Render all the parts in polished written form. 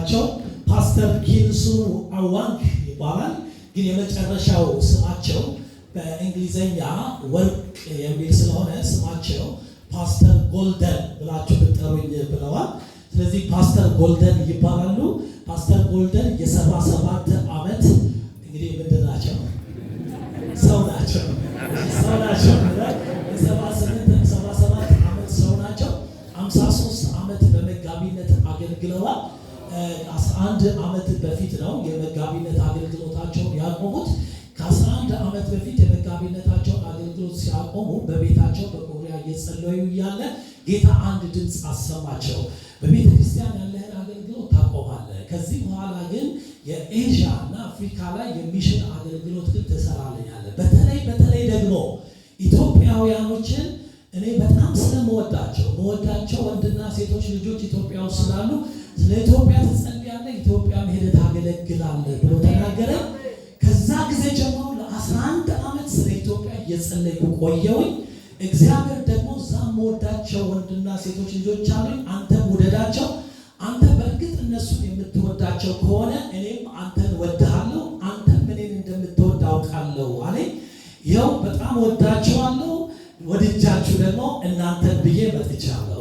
ናቸው። ፓስተር ኪንሱ አዋንግ ይባላል። ግን የመጨረሻው ስማቸው በእንግሊዘኛ ወርቅ የሚል ስለሆነ ስማቸው ፓስተር ጎልደን ብላችሁ ብትጠሩኝ ብለዋል። ስለዚህ ፓስተር ጎልደን ይባላሉ። ፓስተር ጎልደን የ77 ዓመት እንግዲህ ምንድን ናቸው? ሰው ናቸው። የ77 ዓመት ሰው ናቸው። 53 ዓመት በመጋቢነት አገልግለዋል። 11 ዓመት በፊት ነው የመጋቢነት አገልግሎታቸውን ያቆሙት። ከ11 ዓመት በፊት የመጋቢነታቸውን አገልግሎት ሲያቆሙ በቤታቸው በኮሪያ እየጸለዩ እያለ ጌታ አንድ ድምፅ አሰማቸው። በቤተ ክርስቲያን ያለህን አገልግሎት ታቆማለህ፣ ከዚህ በኋላ ግን የኤዥያ እና አፍሪካ ላይ የሚሽን አገልግሎት ግን ትሰራለኛለህ። በተለይ ደግሞ ኢትዮጵያውያኖችን እኔ በጣም ስለምወዳቸው ወንድና ሴቶች ልጆች ኢትዮጵያ ውስጥ ስላሉ ስለ ኢትዮጵያ ትጸልያለህ፣ ኢትዮጵያ ሄደህ ታገለግላለህ ብሎ ተናገረ። ከዛ ጊዜ ጀምሮ ለ11 ዓመት ስለ ኢትዮጵያ እየጸለይኩ ቆየሁኝ። እግዚአብሔር ደግሞ ዛም ወዳቸው ወንድና ሴቶች ልጆች አሉኝ፣ አንተም ውደዳቸው። አንተ በእርግጥ እነሱን የምትወዳቸው ከሆነ እኔም አንተን ወድሃለሁ፣ አንተም እኔን እንደምትወድ አውቃለሁ አለኝ። ይኸው በጣም ወዳቸዋለሁ፣ ወድጃችሁ ደግሞ እናንተን ብዬ መጥቻለሁ።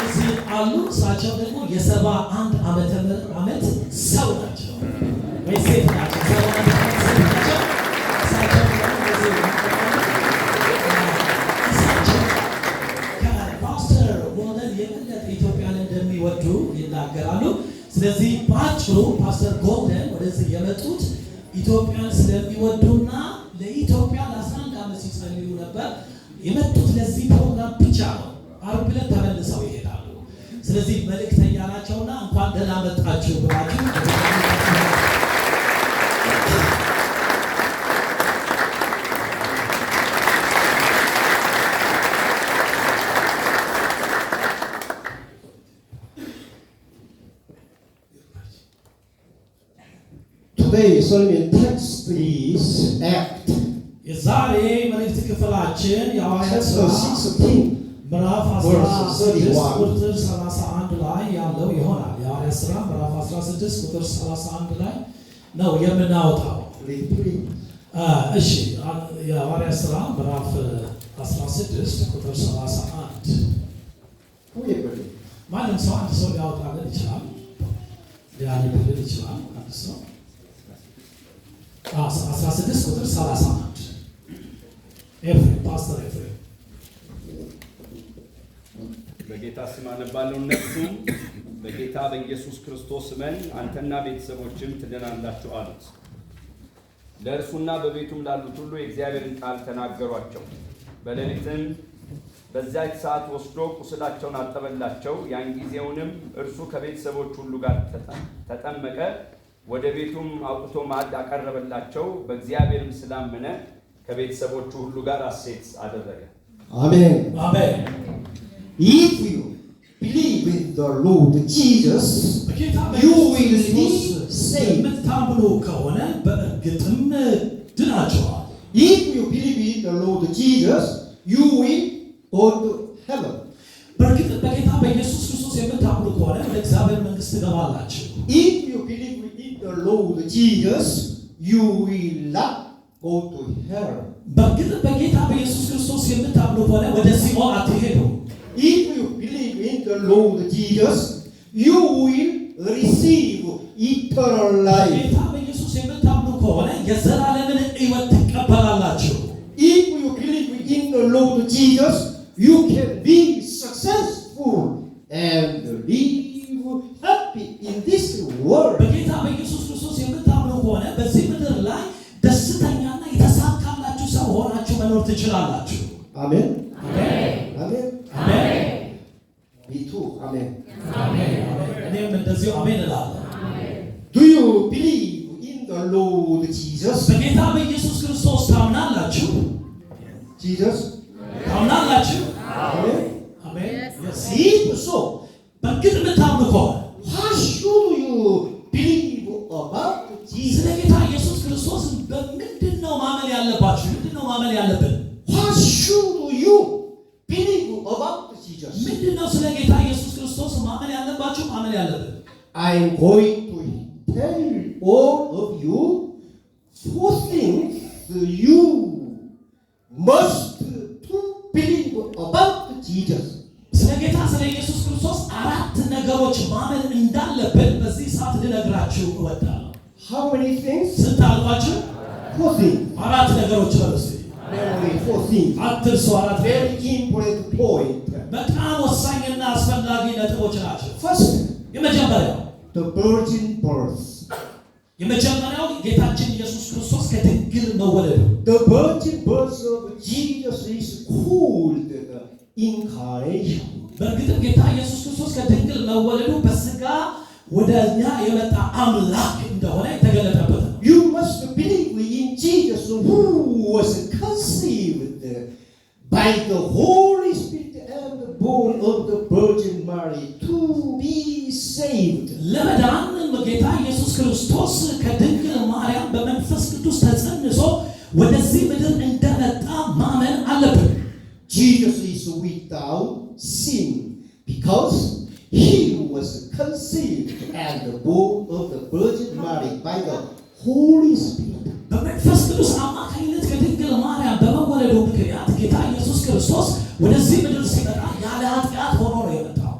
እዚህ አሉ። እሳቸው ደግሞ የ71 ዓመት ሰው ናቸው ወይ ሴት ናቸው። ኢትዮጵያን እንደሚወዱ ይናገራሉ። ስለዚህ በአጭሩ ፓስተር ጎልደን ወደዚህ የመጡት ኢትዮጵያን ስለሚወዱና ለኢትዮጵያ ለ11 ዓመት ሲጸልዩ ነበር የመጡት። ለዚህ ፕሮግራም ብቻ ነው። ዓርብ ዕለት ተመልሰው ይሄዳሉ። ስለዚህ መልእክተኛ ናቸውና እንኳን ደህና መጣችሁ ብላችሁ Today's sermon text is Acts የዛሬ መልእክት ክፍላችን የሐዋርያት ሥራ 16 ምዕራፍ 16 ቁጥር 31 ላይ ያለው ይሆናል። የሐዋርያት ሥራ ምዕራፍ 16 ቁጥር 31 ላይ ነው የምናወጣው። እሺ የሐዋርያት ሥራ ምዕራፍ 16 ቁጥር 31 ማንም ሰው አንድ ሰው ሊያወጣልን ይችላል፣ ሊያነብልን ይችላል። አንድ ሰው 16 ቁጥር 31 ኤፍሬም ፓስተር ኤፍሬም በጌታ ስም አነባለሁ። እነርሱም በጌታ በኢየሱስ ክርስቶስ እመን አንተና ቤተሰቦችም ትድናላችሁ አሉት። ለእርሱና በቤቱም ላሉት ሁሉ የእግዚአብሔርን ቃል ተናገሯቸው። በሌሊትም በዚያች ሰዓት ወስዶ ቁስላቸውን አጠበላቸው። ያን ጊዜውንም እርሱ ከቤተሰቦች ሁሉ ጋር ተጠመቀ። ወደ ቤቱም አውጥቶ ማዕድ አቀረበላቸው። በእግዚአብሔርም ስላመነ ከቤተሰቦቹ ሁሉ ጋር ሐሴት አደረገ። Amen. አሜን። If you believe in the Lord Jesus, you will be saved. የምታምኑ ከሆነ በእርግጥም ድናችኋል። If you believe in the Lord Jesus, you will go to heaven. በእርግጥ በጌታ በኢየሱስ ክርስቶስ የምታምኑ ከሆነ ወደ እግዚአብሔር መንግሥት ትገባላችሁ። If you believe in the Lord Jesus, you will not go to hell. በእርግጥ በጌታ በኢየሱስ ክርስቶስ የምታምኑ ከሆነ ወደ ሲኦል አትሄዱ። If you believe in the Lord Jesus, you will receive eternal life. ጌታ በኢየሱስ የምታምኑ ከሆነ የዘላለምን ሕይወት ትቀበላላችሁ። If you believe in the Lord Jesus, you can be successful and live happy in this world. በጌታ በኢየሱስ ክርስቶስ የምታምኑ ከሆነ በዚህ ምድር ላይ ደስተኛና የተሳካላችሁ ሰው ሆናችሁ መኖር ትችላላችሁ። Amen. አሜን Amen. አሜን። Me too. Amen. አሜን። እኔም እንደዚሁ አሜን እላለሁ። Do you believe in the Lord Jesus? በጌታ በኢየሱስ ክርስቶስ ታምናላችሁ? Jesus? ታምናላችሁ? Amen. አሜን። Yes. If so, በእርግጥ የምታምኑ ከሆነ what should you believe about ስለ Jesus? ጌታ ኢየሱስ ክርስቶስ በምንድን ነው ማመን ያለባችሁ? ምንድን ነው ማመን ያለብን? What should you believe about Jesus? ምንድነው ስለ ጌታ ኢየሱስ ክርስቶስ ማመን ያለባችሁ ማመን ያለብን? I'm going to tell all of you 4 things you must to believe about Jesus. ስለ ጌታ ስለ ኢየሱስ ክርስቶስ 4 ነገሮች ማመን እንዳለብን በዚህ ሰዓት ልነግራችሁ እወዳለሁ። How many things? ስንት አልኳችሁ? 4 things. 4 ነገሮች በሉስ። Very 4 things. አትርሱ። 4 Very important point. በጣም ወሳኝና አስፈላጊ ነጥቦች ናቸው። First, የመጀመሪያው the virgin birth. የመጀመሪያው ጌታችን ኢየሱስ ክርስቶስ ከድንግል መወለዱ። The virgin birth of Jesus is called the incarnation. በእርግጥም ጌታ ኢየሱስ ክርስቶስ ከድንግል መወለዱ በስጋ ወደኛ የመጣ አምላክ እንደሆነ የተገለጠበት ነው። You must believe in Jesus who was conceived by the Holy Spirit and born of the Virgin Mary to be saved. ለመዳን ጌታ ኢየሱስ ክርስቶስ ከድንግል ማርያም በመንፈስ ቅዱስ ተጸንሶ ወደዚህ ምድር እንደመጣ ማመን አለብን። Jesus is without sin because he was conceived and born of the Virgin Mary by the Holy Spirit. በመንፈስ ቅዱስ አማካኝነት ከድንግል ማርያም በመወለዱ ምክንያት ጌታ ኢየሱስ ክርስቶስ ወደዚህ ምድር ሲመጣ ያለ ኃጢአት ሆኖ ነው የመጣው።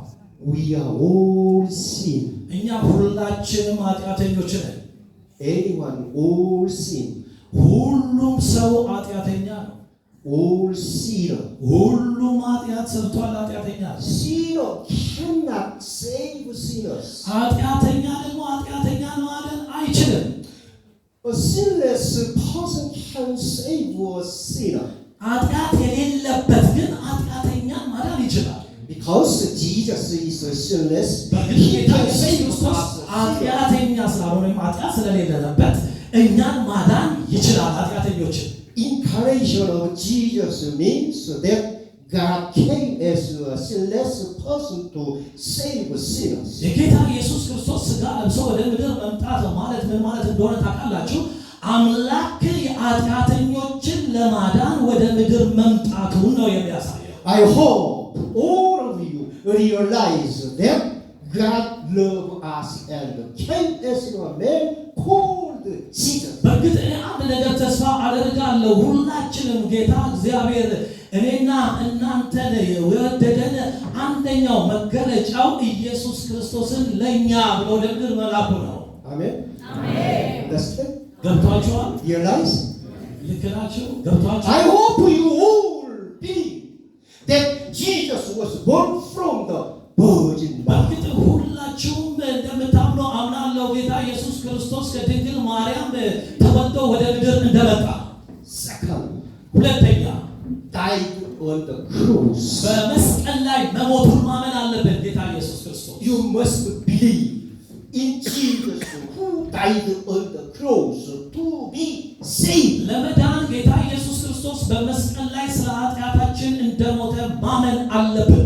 We are all sin. እኛ ሁላችንም ኃጢአተኞች ነን። Anyone, all sin. ሁሉም ሰው ኃጢአተኛ ነው። All sinner. ሁሉም ኃጢአት ሰርቷል። ኃጢአተኛ ነው። Sinner cannot save sinners. ኃጢአተኛ ደግሞ ኃጢአተኛን ማዳን አይችልም። A sinless person can save a sinner. ኃጢአት የሌለበት ግን ኃጢአተኛን ማዳን ይችላል። Because Jesus is a sinless, በግል he ጌታ can ኢየሱስ save ክርስቶስ us. ኃጢአተኛ ስላልሆነ ወይም ኃጢአት ስለሌለበት እኛን ማዳን ይችላል ኃጢአተኞችን። Incarnation of Jesus means that God came as a sinless person to save sinners. የጌታ ኢየሱስ ክርስቶስ ሥጋ ለብሶ ወደ ምድር መምጣት ማለት ምን ማለት እንደሆነ ታውቃላችሁ? አምላክ የኃጢአተኞችን ለማዳን ወደ ምድር መምጣቱን ነው የሚያሳየው። I hope all of you realize that God loved us and came as a man called Jesus. በእርግጥ እኔ አንድ ነገር ተስፋ አደርጋለሁ። ሁላችንም ጌታ እግዚአብሔር እኔና እናንተን የወደደን አንደኛው መገለጫው ኢየሱስ ክርስቶስን ለኛ ብሎ ወደ ምድር መላኩ ነው። Amen. Amen. That's it. ገብቷችኋል? Realize? ልክ ናችሁ? ገብቷችኋል? I hope you all believe that Jesus was born from the Virgin Mary. በእርግጥ ሁላችሁም እንደምታምኑ አምናለሁ። ጌታ ኢየሱስ ክርስቶስ ከድንግል ማርያም ተወልዶ ወደ ምድር እንደመጣ። Second, ሁለተኛ died on the cross. በመስቀል ላይ መሞቱን ማመን አለብን። ጌታ ኢየሱስ ክርስቶስ You must believe in Jesus who died on the cross to be saved. ለመዳን ጌታ ኢየሱስ ክርስቶስ በመስቀል ላይ ስለ ኃጢአታችን እንደሞተ ማመን አለብን።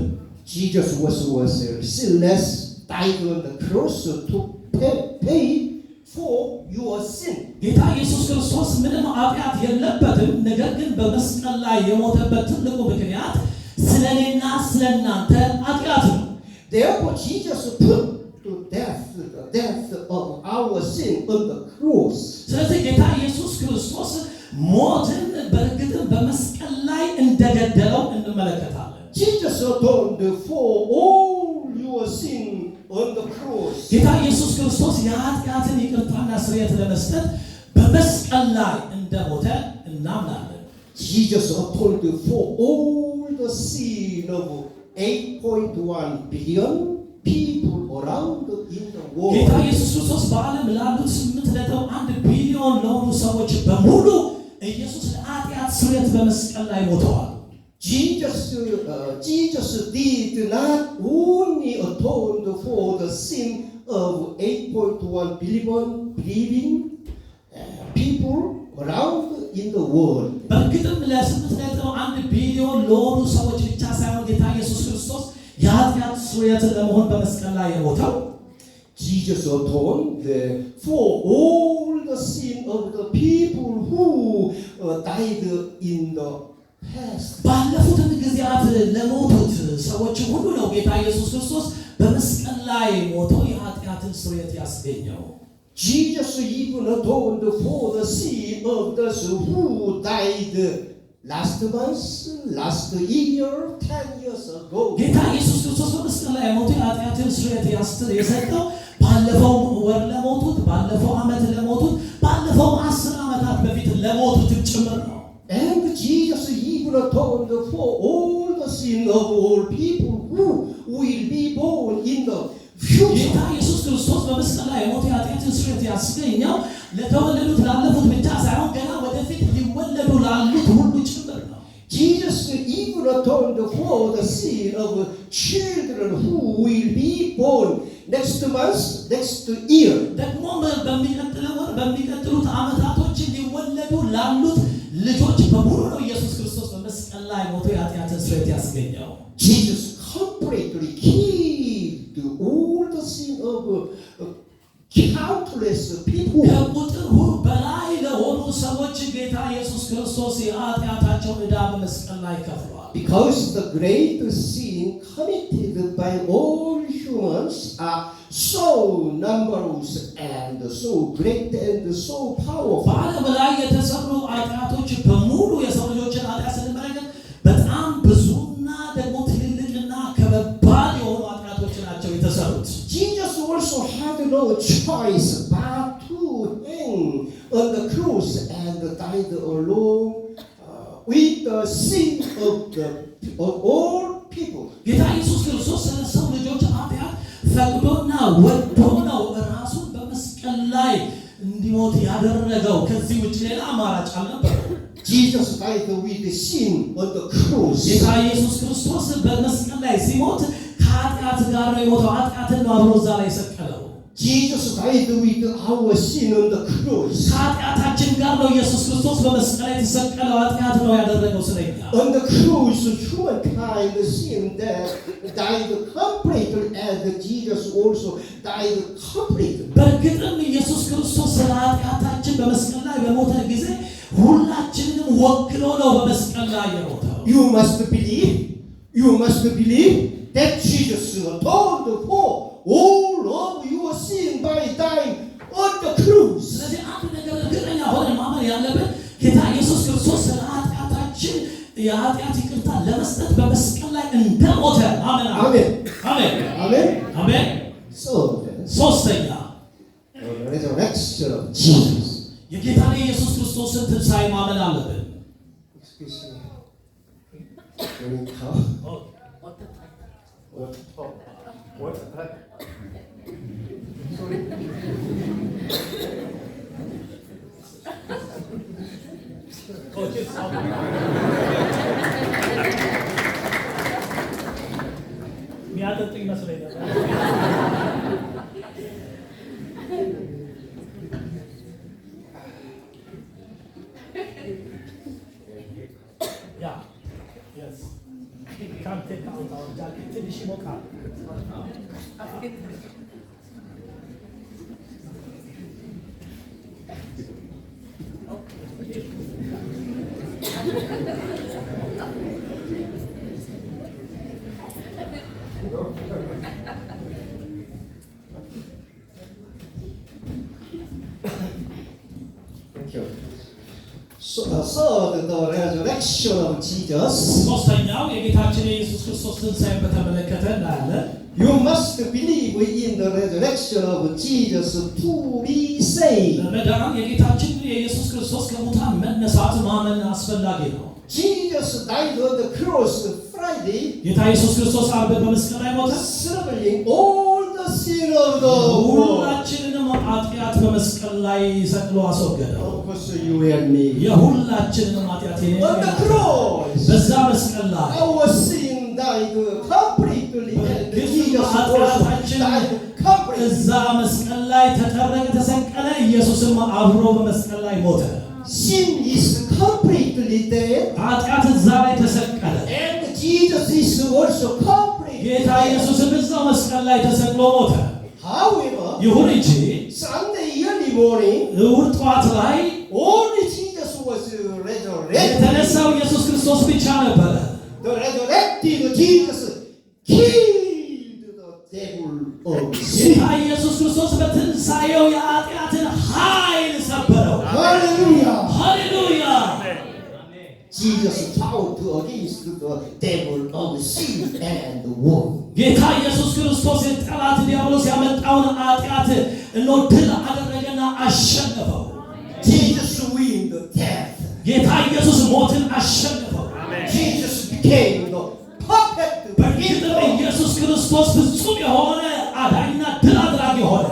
Jesus was sinless, died on the cross to pay for your sin. ጌታ ኢየሱስ ክርስቶስ ምንም ኃጢአት የለበትም። ነገር ግን በመስቀል ላይ የሞተበት ትልቁ ምክንያት ስለኔና ስለናንተ ኃጢአት ነው። Therefore, Jesus put to death the death of our sin on the cross. ስለዚህ ጌታ ኢየሱስ ክርስቶስ ሞትን በእርግጥም በመስቀል ላይ እንደገደለው እንመለከታለን። Jesus atoned for all your sin on the cross. ጌታ ኢየሱስ ክርስቶስ የኃጢአትን ይቅርታና ስርየት ለመስጠት በመስቀል ላይ እንደሞተ እናምናለን። Jesus atoned for all the sin of 8.1 billion people around in the world. ጌታ ኢየሱስ ክርስቶስ በዓለም ላሉት 8.1 ቢሊዮን ለሆኑ ሰዎች በሙሉ ኢየሱስ ለኃጢአት ስርየት በመስቀል ላይ ሞተዋል። Jesus did not only atone for the sin of 8.1 billion believing people around in the world. በእርግጥም ለ8.1 ቢሊዮን ለሆኑ ሰዎች ብቻ ሳይሆን ጌታ ኢየሱስ ክርስቶስ የኃጢአት ስርየት ለመሆን በመስቀል ላይ የሞተው Jesus atoned for all the sin of the people who died in the past. ባለፉት ጊዜያት ለሞቱት ሰዎች ሁሉ ነው ጌታ ኢየሱስ ክርስቶስ በመስቀል ላይ ሞቶ የኃጢአትን ስርየት ያስገኘው። Jesus even atoned for the sin of those who died last month, last year, 10 years ago. ጌታ ኢየሱስ ክርስቶስ በመስቀል ላይ ሞቶ የኃጢአትን ስርየት የሰጠው ባለፈው ወር ለሞቱት፣ ባለፈው ዓመት ለሞቱት፣ ባለፈው 10 ዓመታት በፊት ለሞቱት ጭምር ነው። And Jesus even atoned for all the sin of all people who will be born in the future. ጌታ ኢየሱስ ክርስቶስ በመስቀል ላይ ሞቶ የኃጢአትን ስርየት ያስገኘው ለተወለዱት ላለፉት ብቻ ሳይሆን ገና ወደፊት ሊወለዱ ላሉት ሁሉ ጭምር ነው። Jesus even atoned for the sin of children who will be born next month, next year. ደግሞ በሚቀጥለው ወር በሚቀጥሉት ዓመታቶች ሊወለዱ ላሉት ልጆች በሙሉ ነው ኢየሱስ ክርስቶስ በመስቀል ላይ ሞቶ የኃጢአትን ስርየት ያስገኘው። Jesus completely killed all the sin of countless people. ከቁጥር ሁሉ በላይ ለሆኑ ሰዎች ጌታ ኢየሱስ ክርስቶስ የኃጢአታቸውን ዕዳ በመስቀል ላይ ከፍሏል። Because the great sin committed by all humans are so numerous and so great and so powerful. በዓለም ላይ የተሰሩ ኃጢአቶች በሙሉ የሰው ልጆችን ኃጢአት ስንመለከት በጣም ብዙና ደግሞ ትልልቅና ከባድ የሆኑ ኃጢአቶች ናቸው የተሰሩት። Jesus also had no choice but to hang on the cross and died alone with the sin of all people. ጌታ ኢየሱስ ክርስቶስ ስለ ሰው ልጆች ኃጢአት ፈቅዶና ወዶ ነው ራሱን በመስቀል ላይ እንዲሞት ያደረገው። ከዚህ ውጭ ሌላ አማራጭ አልነበረው። Jesus died with the sin on the cross. ጌታ ኢየሱስ ክርስቶስ በመስቀል ላይ ሲሞት ከኃጢአት ጋር ነው የሞተው። ኃጢአትን ነው አብሮ እዛ ላይ የሰቀለው። Jesus died with our sin on the cross. ከኃጢአታችን ጋር ነው ኢየሱስ ክርስቶስ በመስቀል ላይ የተሰቀለው። ኃጢአት ነው ያደረገው ስለኛ። On the cross, humankind sin that died completely, and Jesus also died completely. በእርግጥም ኢየሱስ ክርስቶስ ስለ ኃጢአታችን በመስቀል ላይ በሞተ ጊዜ ሁላችንንም ወክሎ ነው በመስቀል ላይ የሞተው። You must believe that Jesus atoned for all of your sin by dying on the cross. ስለዚህ አንድ ነገር እርግጠኛ ሆነን ማመን ያለብን ጌታ ኢየሱስ ክርስቶስ ስለ ኃጢአታችን የኃጢአት ይቅርታ ለመስጠት በመስቀል ላይ እንደሞተ አሜን Amen. አሜን Amen. አሜን። So then, ሶስተኛ the resurrection of Jesus. የጌታ ኢየሱስ ክርስቶስን ትንሣኤ ማመን አለብን። Excuse me. When you come, what? Sorry. ሚያጠጡ ይመስለኛል። Yeah. Yes. Can't take out our jacket. ትንሽ ይሞቃል። Thank you. So, the resurrection of Jesus. ሶስተኛው የጌታችን የኢየሱስ ክርስቶስ ትንሣኤን በተመለከተ እናያለን። You must believe in the resurrection of Jesus to be saved. ለመዳን የጌታችን የኢየሱስ ክርስቶስ ከሙታን መነሳት ማመን አስፈላጊ ነው። Jesus died on the cross Friday, ጌታ ኢየሱስ ክርስቶስ ዓርብ በመስቀል ላይ ሞተ። celebrating all the sin of the world. ሁላችንንም ኃጢአት በመስቀል ላይ ሰቅሎ አስወገደው። Of course, you and me. የሁላችንንም ኃጢአት On the cross, በዛ መስቀል ላይ our sin died completely, and Jesus also died completely. እዛ መስቀል ላይ ተጠረቀ፣ ተሰቀለ። ኢየሱስም አብሮ በመስቀል ላይ ሞተ። Sin is completely dead, ኃጢአት እዛ ላይ ተሰቀለ። and Jesus is also completely ጌታ ኢየሱስም እዛው መስቀል ላይ ተሰቅሎ ሞተ። However, ይሁን እንጂ Sunday early morning, እሑድ ጠዋት ላይ only Jesus was resurrected. የተነሳው ኢየሱስ ክርስቶስ ክርስቶስ ብቻ ነበረ። The resurrected Jesus killed the devil of sin. ጌታ ኢየሱስ ክርስቶስ በትንሣኤው የኃጢአትን ኃይል ሰበረው። Hallelujah. ሃሌሉያ። Jesus fought against the devil of sin and won. ጌታ ኢየሱስ ክርስቶስ ጠላት ዲያብሎስ ያመጣውን ኃጢአት ድል አደረገና አሸነፈው። Jesus win the death. ጌታ ኢየሱስ ሞትን አሸነፈው። Jesus became the perfect በእርግጥም ኢየሱስ ክርስቶስ ፍጹም የሆነ አዳኝና ድል አድራጊ ሆነ።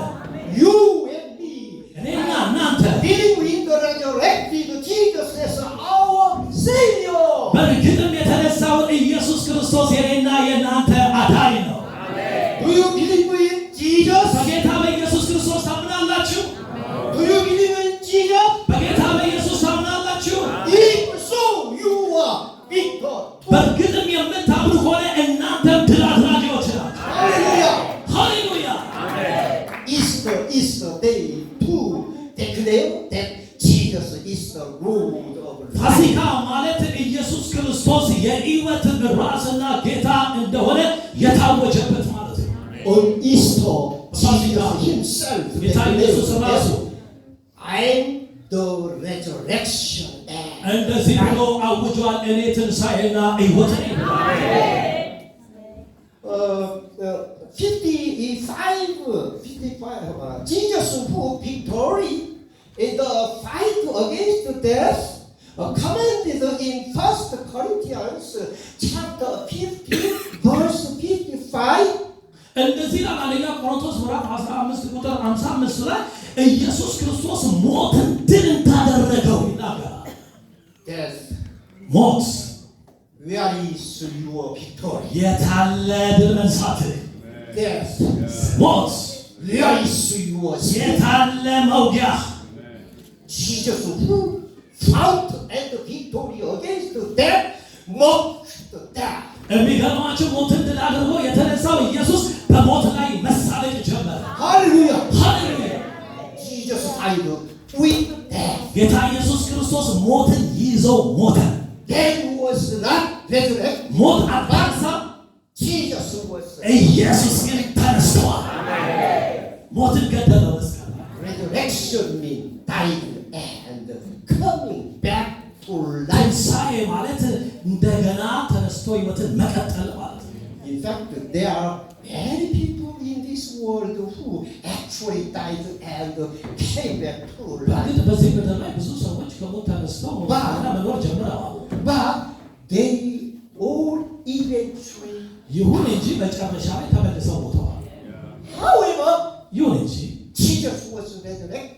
You and me እኔና እናንተ believe in the resurrected Jesus as our Savior. በእርግጥም የተነሳውን ኢየሱስ ክርስቶስ የኔና የእናንተ አዳኝ ነው። Do you believe in Jesus? በጌታ በኢየሱስ ክርስቶስ ታምናላችሁ? Do you believe in Jesus? በጌታ በኢየሱስ ታምናላችሁ? If so, you are victor. በእርግጥም የምታምኑ ከሆነ እናንተም ድል አድራጊዎች ናችሁ። Hallelujah. ሃሌሉያ። Easter is the day to declare that Jesus is the Lord of life. ፋሲካ ማለት ኢየሱስ ክርስቶስ የሕይወት ራስና ጌታ እንደሆነ የታወጀበት ማለት ነው። On Easter, Jesus himself ጌታ ኢየሱስ ራሱ I am the resurrection and እንደዚህ ብሎ አውጇል። እኔ ትንሣኤና ሕይወት ነኝ። 55, Jesus who victory in the fight against death, commanded in 1 Corinthians chapter 15, verse 55. እንደዚህ ለማንኛ ቆሮንቶስ ምዕራፍ 15 ቁጥር 55 ላይ ኢየሱስ ክርስቶስ ሞትን ድል እንዳደረገው ይናገራል። Death, ሞት where is your victory? የታለ ድል መንሳትህ? Death, ሞት where is your sin? የታለ መውጊያህ? Jesus who fought and the victory against death, mocked death. የሚገርማችሁ ሞትን ድል አድርጎ የተነሳው ኢየሱስ በሞት ላይ መሳለቅ ጀመረ። Hallelujah. ሃሌሉያ። Jesus died with death. ጌታ ኢየሱስ ክርስቶስ ሞትን ይዞ ሞተ። Death was not resurrected. ሞት አልተነሳም፣ Jesus was ኢየሱስ ግን ተነስቷል። ሞትን ገደለው መስቀል ላይ። resurrection means dying and coming back to life. ትንሣኤ ማለት እንደገና ተነስቶ ሕይወትን መቀጠል ማለት ነው። In fact, there are many people in this world who actually died and came back to life. በእርግጥ በዚህ ምድር ላይ ብዙ ሰዎች ከሞት ተነስተው ሞትና መኖር ጀምረዋል። But they all eventually. ይሁን እንጂ መጨረሻ ላይ ተመልሰው ሞተዋል። However, ይሁን እንጂ Jesus was resurrected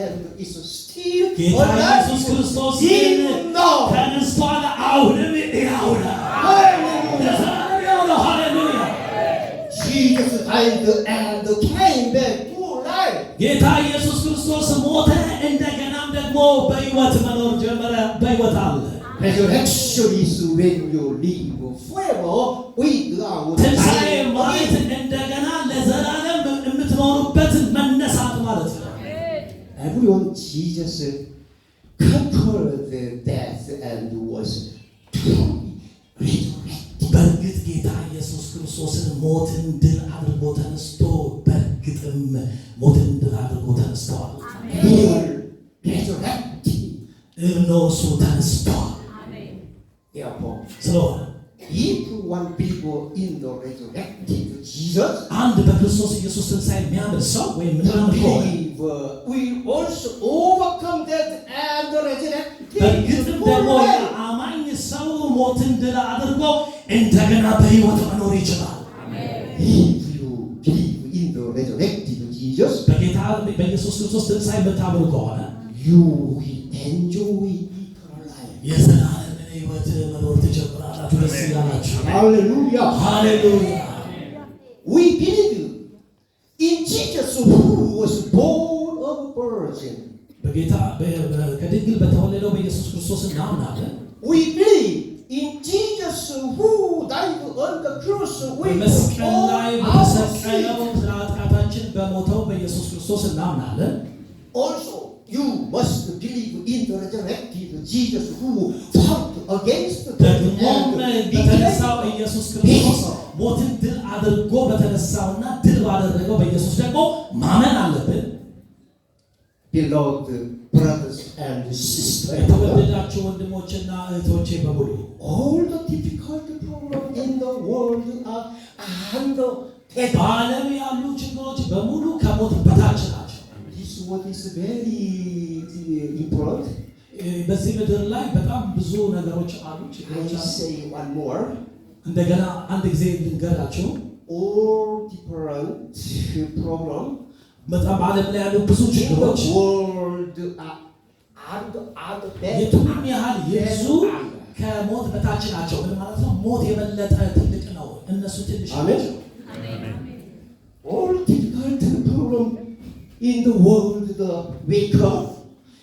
and is still ጌታ ኢየሱስ ክርስቶስ ግን even now. ተነስቷል። አሁንም ሕያው ነው። Hallelujah. ለዘላለም ሕያው ነው። ሃሌሉያ። Jesus died and came back to life. ጌታ ኢየሱስ ክርስቶስ ሞተ፣ እንደገናም ደግሞ በሕይወት መኖር ጀመረ። በሕይወት አለ። Resurrection is when you live forever without ትንሣኤ dying ማለት again. እንደገና ለዘላለም የምትኖሩበት መነሳት ማለት ነው። Everyone, Jesus conquered death and was truly resurrected. በእርግጥ ጌታ ኢየሱስ ክርስቶስን ሞትን ድል አድርጎ ተነስቶ በእርግጥም ሞትን ድል አድርጎ ተነስተዋል። Real resurrected. እነሱ ተነስተዋል። Therefore, ስለሆነ if one believer in the resurrected Jesus, አንድ በክርስቶስ ኢየሱስ ትንሣኤ የሚያምን ሰው ወይም the ምናምን ከሆነ believer will also overcome death and resurrected በእርግጥም to ደግሞ life. የአማኝ ሰው ሞትን ድል አድርጎ እንደገና በሕይወት መኖር ይችላል። If you believe in the resurrected Jesus, በጌታ በኢየሱስ ክርስቶስ ትንሣኤ የምታምኑ ከሆነ you will enjoy eternal life. የዘላለምን ሕይወት መኖር ትጀምራላችሁ። ደስ ይላላችሁ። Hallelujah. ሃሌሉያ። We believe in Jesus who was born of a virgin. በጌታ ከድንግል በተወለደው በኢየሱስ ክርስቶስ እናምናለን። We believe in Jesus who died on the cross with በመስቀል ላይ all our በተሰቀለው sins. ስለ ኃጢአታችን በሞተው በኢየሱስ ክርስቶስ እናምናለን። Also, you must believe in the resurrected Jesus who fought against the ደግሞም በተነሳው ኢየሱስ ክርስቶስ ሞትን ድል አድርጎ በተነሳውና ድል ባደረገው በኢየሱስ ደግሞ ማመን አለብን። Beloved brothers and sisters, የተወደዳችሁ ወንድሞችና እህቶቼ በሙሉ all the difficult problems in the world are under death. በዓለም ያሉ ችግሮች በሙሉ ከሞት በታች ናቸው። This what is very important. በዚህ ምድር ላይ በጣም ብዙ ነገሮች አሉ፣ I ችግሮች አሉ። say one more. እንደገና አንድ ጊዜ ልንገራችሁ። All different problems በጣም በዓለም ላይ ያሉ ብዙ in the ችግሮች world are under death. የቱንም ያህል ይብዙ ከሞት በታች ናቸው። ምን ማለት ነው? ሞት የበለጠ ትልቅ ነው፣ እነሱ ትንሽ Amen. ናቸው። All difficult problems in the world, the weaker,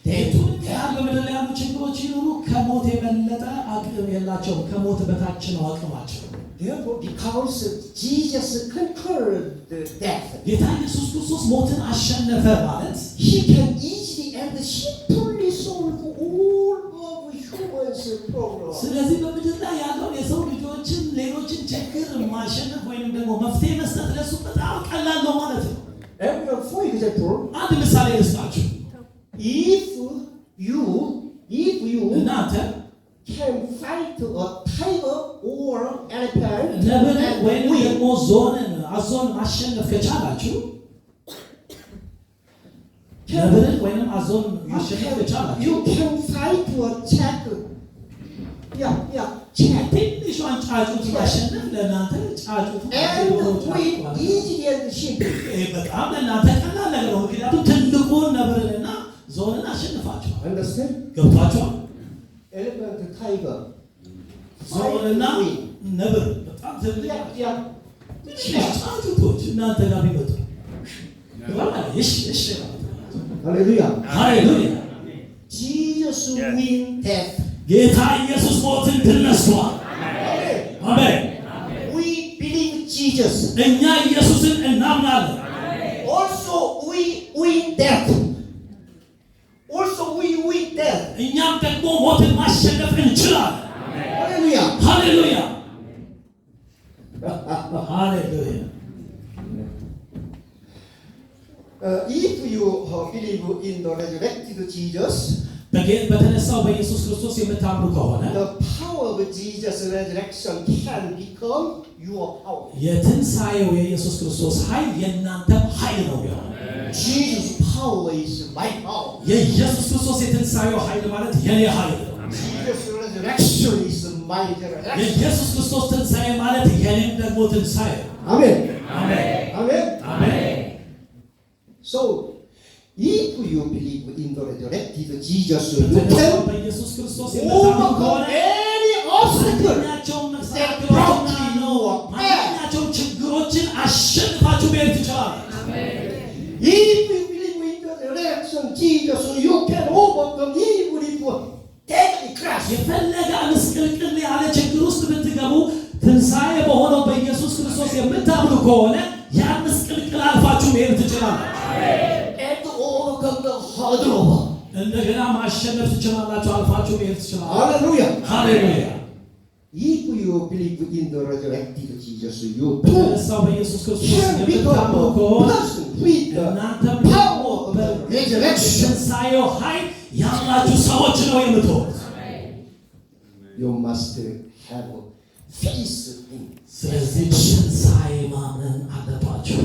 የቱንም ያህል በምድር ላይ ያሉ ችግሮች ይኖሩ ከሞት የበለጠ አቅም የላቸውም። ከሞት በታች ነው አቅማቸው። therefore, because Jesus conquered the death, ጌታ ኢየሱስ ክርስቶስ ሞትን አሸነፈ ማለት He can easily and simply solve all of humans' problems. ስለዚህ በምድር ላይ ያለውን የሰው ልጆችን ሌሎችን ችግር ማሸነፍ ወይንም ደግሞ መፍትሄ መስጠት ለሱ በጣም ቀላል ነው ማለት ነው። And for example, አንድ ምሳሌ ልስጣችሁ። if you እናንተ can fight a tiger or elephant ነብር and ወይንም win, ደግሞ አዞን ማሸነፍ ከቻላችሁ ነብርን ወይንም አዞን ማሸነፍ ከቻላችሁ you can fight a check. Check. ትንሿን ጫጩት ማሸነፍ ለእናንተ ጫጩት And win easily and simply. በጣም ለእናንተ ቀላል ነገር ነው። ምክንያቱም ትልቁን ነብርንና ዞንን አሸንፋችኋል። Understand? ገብቷችኋል? Elephant, tiger. ዞንና ነብር በጣም ትልቅ ጫጩቶች እናንተ ጋር ቢመጡ እሺ Hallelujah. ሃሌሉያ። Jesus win death. ጌታ ኢየሱስ ሞትን ድል ነስቷል። አሜን። We believe Jesus. እኛ ኢየሱስን እናምናለን። Also we win death. እኛም ደግሞ ሞትን ማሸነፍ እንችላለን። Hallelujah. ሃሌሉያ ሃሌሉያ። If you believe in the resurrected Jesus, በተነሳው በኢየሱስ ክርስቶስ የምታምኑ ከሆነ the power of Jesus' resurrection can become your power. የትንሣኤው የኢየሱስ ክርስቶስ ኃይል የእናንተ ኃይል ነው የሚሆነው። Jesus' power is my power. የኢየሱስ ክርስቶስ የትንሣኤው ኃይል ማለት የኔ ኃይል ነው። Jesus' resurrection is my resurrection. የኢየሱስ ክርስቶስ ትንሣኤ ማለት የኔም ደግሞ ትንሣኤ ነው። Amen. አሜን Amen. አሜን። So, if you believe in the resurrected Jesus, you በተነሳው can በኢየሱስ ክርስቶስ የምታምኑ overcome ከሆነ any obstacle. ማንኛቸውም መሰናክሎችና ነው ማንኛቸውም ችግሮችን አሸንፋችሁ መሄድ ትችላላችሁ። If you believe in the resurrection Jesus, you can overcome even if deadly crash. የፈለገ ምስቅልቅል ያለ ችግር ውስጥ ብትገቡ ትንሣኤ በሆነው በኢየሱስ ክርስቶስ የምታምኑ ከሆነ ያን ምስቅልቅል አልፋችሁ መሄድ ትችላላችሁ። And overcome the hard road. እንደገና ማሸነፍ ትችላላችሁ፣ አልፋችሁ መሄድ ትችላላችሁ። Hallelujah. ሃሌሉያ። If you believe in the resurrected Jesus, you too በተነሳው በኢየሱስ ክርስቶስ can become የምታምኑ a ከሆነ person with the እናንተም power of the resurrection. በትንሣኤው ኃይል ያላችሁ ሰዎች ነው የምትሆኑት። You must have faith in ስለዚህ በትንሣኤ ማመን አለባችሁ።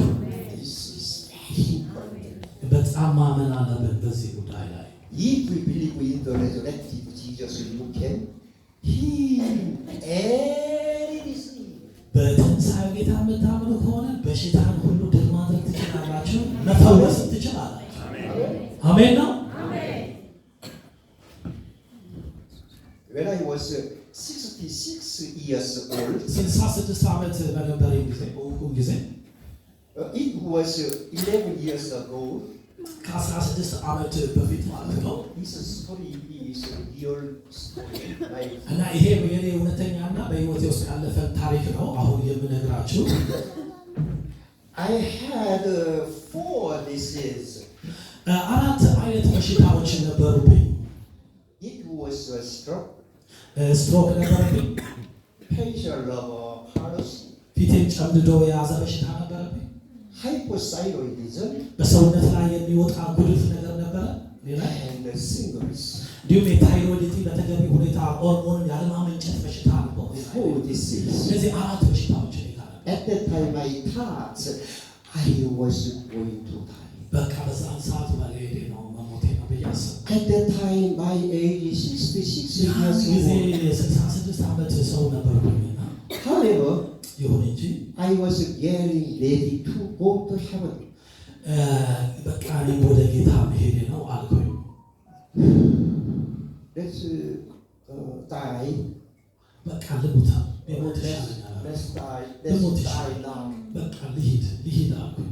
this. Is very important. በጣም ማመን አለብን በዚህ ጉዳይ ላይ። If we believe in the resurrected Jesus, you can heal any disease. በትንሣኤው ጌታ የምታምኑ ከሆነ በሽታን ሁሉ ድል ማድረግ ትችላላችሁ፣ መፈወስ ትችላላችሁ። አሜን ነው። When I was 66 years old, 66 ዓመት በነበረኝ ጊዜ it was 11 years ago. ከ16 ዓመት በፊት ማለት ነው። This story is a real story. እና ይሄ የኔ እውነተኛና በህይወቴ ውስጥ ያለፈ ታሪክ ነው አሁን የምነግራችሁ። I had 4 diseases. 4 አይነት በሽታዎች ነበሩብኝ። It was a stroke. ስትሮክ ነበረብኝ። facial palsy, ፊቴን ጨምድዶ የያዘ በሽታ ነበረብኝ። hypothyroidism, በሰውነት ላይ የሚወጣ ጉድፍ ነገር ነበረ። ሌላ and singles. እንዲሁም የታይሮይድ በተገቢ ሁኔታ ሆርሞንን ያለማመንጨት በሽታ ነው። Oh, this is. እነዚህ አራት በሽታዎች ይላል። At that time, I thought I was going to die. በቃ በዛን ሰዓት ባለሄዴ ነው መሞቴ ነው ብዬ አሰብኩ። At that time, my age is 66 ያን years ጊዜ old. የ66 ዓመት ሰው ነበርኩኝና However, ይሁን እንጂ I was getting ready to go to heaven. በቃ እኔም ወደ ጌታ መሄዴ ነው አልኩኝ። Let's die. በቃ ልሙት ቢሞት ይሻለኛል። Let's ልሙት die ይሻለኛል። now. በቃ ልሂድ አልኩኝ።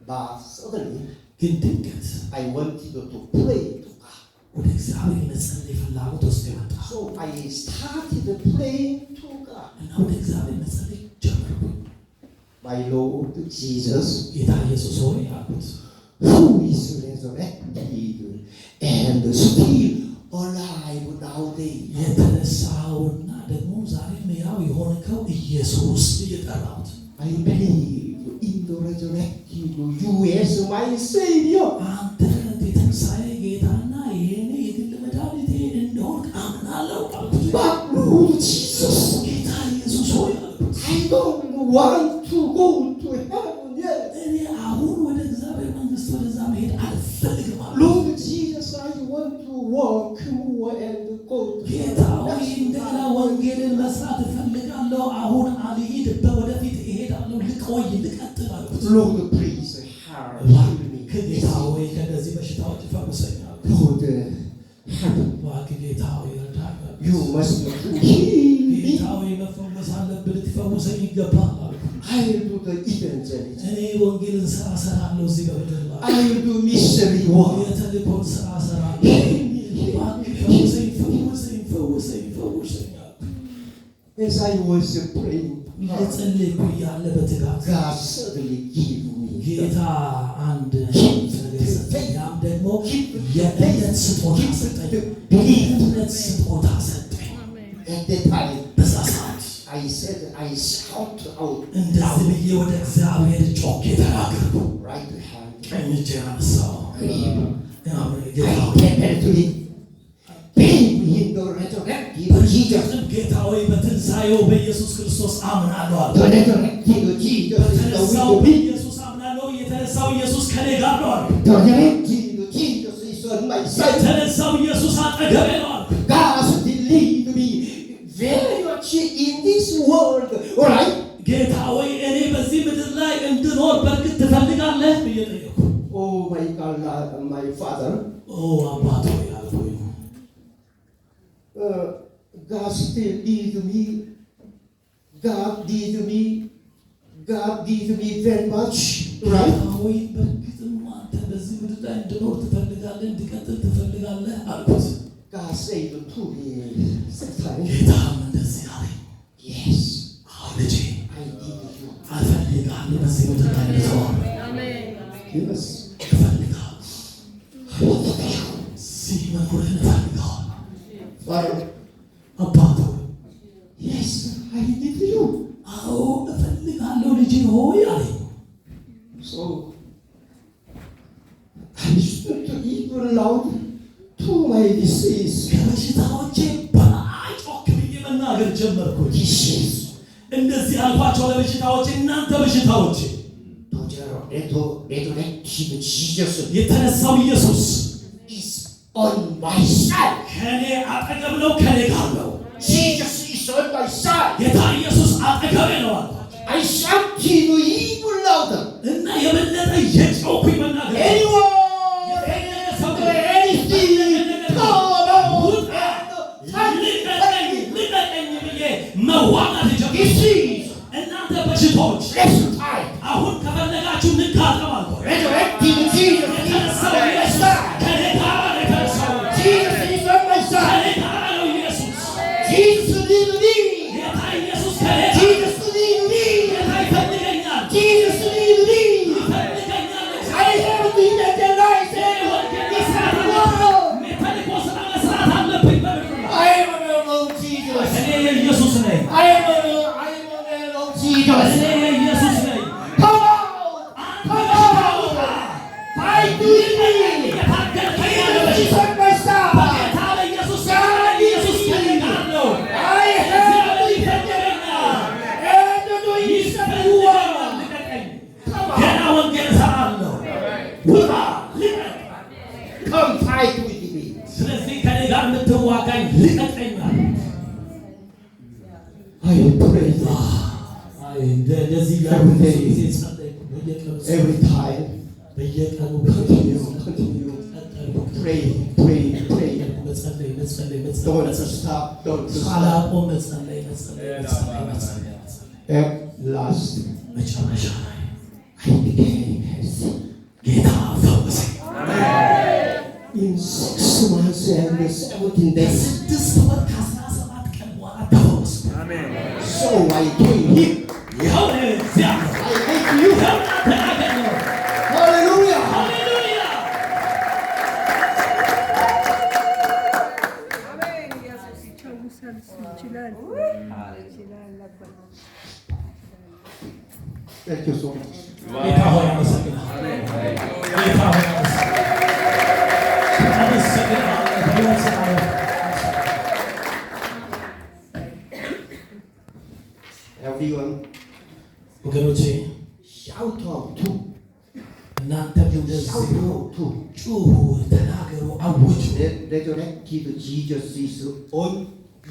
But suddenly, ግን ድንገት I wanted to pray to God. ወደ እግዚአብሔር መጸለይ ፍላጎት ውስጥ የመጣ So I started praying to God. እና ወደ እግዚአብሔር መጸለይ ጀመርኩኝ። My Lord Jesus, ጌታ ኢየሱስ ሆይ አልኩት፣ who is resurrected and still alive nowadays. የተነሳውና ደግሞ ዛሬም ሕያው የሆንከው ኢየሱስ እየጠራሁት I believe in the resurrected you as my Savior. አንተ የትንሣኤ ጌታና የኔ የግል መድኃኒቴ እንደሆንክ አምናለሁ አልኩት። But Lord Jesus, ጌታ ኢየሱስ ሆይ አልኩት፣ I don't want to go to heaven yet. እኔ አሁን ወደ እግዚአብሔር መንግሥት ወደዛ መሄድ አልፈልግም አልኩት። Lord Jesus, I want to walk more and go to ጌታ ሆይ እንደገና ወንጌልን መስራት እፈልጋለሁ። አሁን አልሂድ፣ ወደፊት እሄዳለሁ፣ ልቆይ፣ ልቀጥል አልኩት። Lord, please heal me. ጌታ ሆይ ከነዚህ በሽታዎች ፈውሰኝ አልኩት። Lord, help. እባክህ ጌታ ሆይ እርዳኝ አልኩት። You must heal me. ጌታ ሆይ መፈወስ አለብህ፣ ልትፈውሰኝ ይገባል አልኩት። I will do the evangelism. እኔ ወንጌልን ስራ እሰራለሁ እዚህ በምድር ላይ I will do missionary work. የተልእኮን ስራ እሰራለሁ። Heal me. እባክህ ፈውሰኝ አልኩት። As I was praying, እየጸለይኩ እያለ በትጋት God suddenly gave me ጌታ አንድ ነገር ሰጠኝ። ያም ደግሞ የእምነት ስጦታ ሰጠኝ። የእምነት ስጦታ ሰጠኝ። at that time. በዛ ሰዓት I said, I shout out እንደዚህ ብዬ ወደ እግዚአብሔር ጮኬ ተናገርኩ። right hand. ቀኝ እጄን አነሳሁ። ያው ጌታ I ሆይ came to him. Believe in the resurrected Jesus. ጌታ ሆይ በትንሣኤው በኢየsus ክርስቶስ አምናለሁ አልኩ። The resurrected Jesus is በተነሳው with me. በኢየሱስ አምናለሁ። የተነሳው ኢየሱስ ከኔ ጋር ነው አልኩ። The resurrected Jesus is on my side. የተነሳው ኢየሱስ አጠገቤ ነው አልኩ። God still lead me very much in this world. All right? ጌታ ሆይ እኔ በዚህ ምድር ላይ እንድኖር በእርግጥ ትፈልጋለህ ብዬ ጠየቅኩ። Oh my God, my Father. አባት ሆይ አልኩኝ። God still lead me. God lead me. God lead me very much. Right? ጌታ ሆይ በእርግጥም አንተ በዚህ ምድር ላይ እንድኖር ትፈልጋለህ፣ እንድቀጥል ትፈልጋለህ አልኩት። God said to me sometimes, ጌታም እንደዚህ አለኝ፣ yes, አዎ ልጄ I need you. እፈልግሃለሁ፣ በዚህ ምድር ላይ እንድትኖር Yes. እፈልግሃለሁ፣ መኖርህን እፈልግሃለሁ። Father, አባት ሆይ yes, I need you. አዎ እፈልግሃለሁ ልጄ ሆይ አለኝ። So I stood even loud to my disease. ከበሽታዎቼ በላይ ጮክ ብዬ መናገር ጀመርኩ። Disease. እንደዚህ አልኳቸው ለበሽታዎቼ፣ እናንተ በሽታዎቼ resurrected Jesus የተነሳው ኢየሱስ is on my side. ከኔ አጠገብ ነው፣ ከኔ ጋር ነው። Jesus is on my side. ጌታ ኢየሱስ አጠገቤ ነው አልኳቸው I shouted even louder. እና የበለጠ የጮኩኝ መናገር Anyone, anything, come on and ልቀቀኝ ብዬ መዋጋት ጀመርኩ። disease. እናንተ በሽታዎች Let's try. አሁን ከፈለጋችሁ እንካጠብ አልኳቸው። Resurrected Jesus is የተነሳው on my ኢየሱስ side. ከኔ ጋር ነው የተነሳው። Jesus is on my side. ከኔ ጋር ነው ኢየሱስ። Jesus lead me. ጌታ ኢየሱስ ከኔ ጋር Jesus lead me. ጌታ ይፈልገኛል። Every day. ጊዜ ጸለይኩ። በየቀኑ Every time. በየቀኑ Continue. Pray. መጸለይ Don't stop. Don't stop. ሳላቆም መጸለይ At last, መጨረሻ ላይ I became healthy. ጌታ ፈወሰኝ። In 6 months and 17 days. በ6 ወር ከ17 ቀን በኋላ ተፈወስኩ። So I came here. ይኸው እግዚአብሔር I thank you. ይኸው ተናገረው። Hallelujah. ሃሌሉያ Thank you so much. ጌታ ሆይ አመሰግናለሁ። ጌታ ሆይ አመሰግናለሁ። Everyone, ወገኖቼ shout out to. እናንተም እንደዚህ Shout out to. ጩሁ፣ ተናገሩ፣ አውጁ። Resurrected Jesus is on.